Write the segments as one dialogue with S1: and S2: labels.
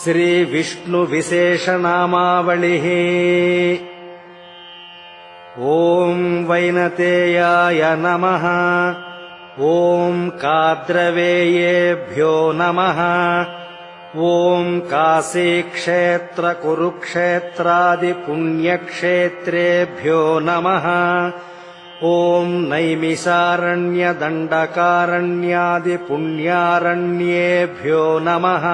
S1: श्रीविष्णुविशेषनामावलिः। ॐ वैनतेयाय नमः। ॐ काद्रवेयेभ्यो नमः। ॐ काशीक्षेत्रकुरुक्षेत्रादिपुण्यक्षेत्रेभ्यो नमः। ॐ नैमिषारण्यदण्डकारण्यादिपुण्यारण्येभ्यो नमः।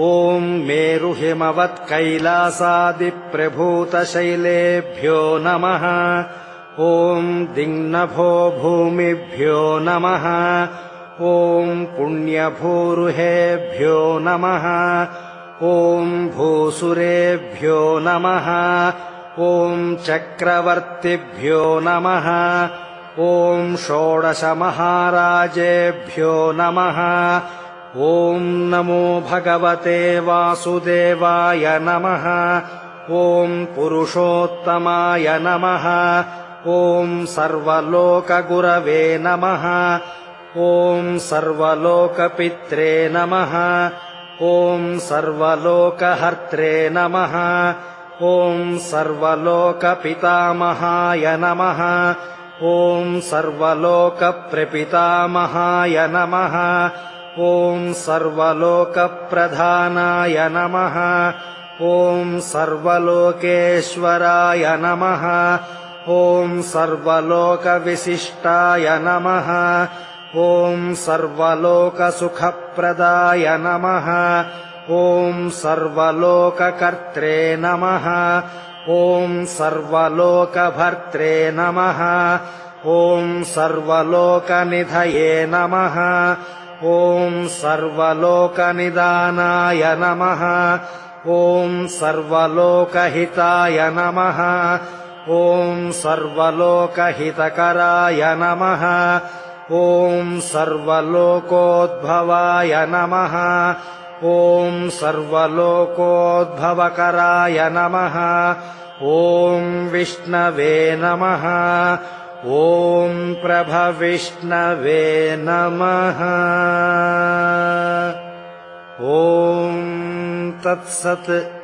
S1: ॐ मेरुहिमवत्कैलासादिप्रभूतशैलेभ्यो नमः। ॐ दिङ्नभो भूमिभ्यो नमः। ॐ पुण्यभूरुहेभ्यो नमः। ॐ भूसुरेभ्यो नमः। ॐ चक्रवर्तिभ्यो नमः। ॐ षोडशमहाराजेभ्यो नमः। ॐ नमो भगवते वासुदेवाय नमः। ॐ पुरुषोत्तमाय नमः। ॐ सर्वलोकगुरवे नमः। ॐ सर्वलोकपित्रे नमः। ॐ सर्वलोकहर्त्रे नमः। ॐ सर्वलोकपितामहाय नमः। ॐ सर्वलोकप्रपितामहाय नमः। ॐ सर्वलोकप्रधानाय नमः। ॐ सर्वलोकेश्वराय नमः। ॐ सर्वलोकविशिष्टाय नमः। ॐ सर्वलोकसुखप्रदाय नमः। ॐ सर्वलोककर्त्रे नमः। ॐ सर्वलोकभर्त्रे नमः। ॐ सर्वलोकनिधये नमः। ॐ सर्वलोकनिदानाय नमः। ॐ सर्वलोकहिताय नमः। ॐ सर्वलोकहितकराय नमः। ॐ सर्वलोकोद्भवाय नमः। ॐ सर्वलोकोद्भवकराय नमः। ॐ विष्णवे नमः। ॐ प्रभविष्णवे नमः। ॐ तत्सत्।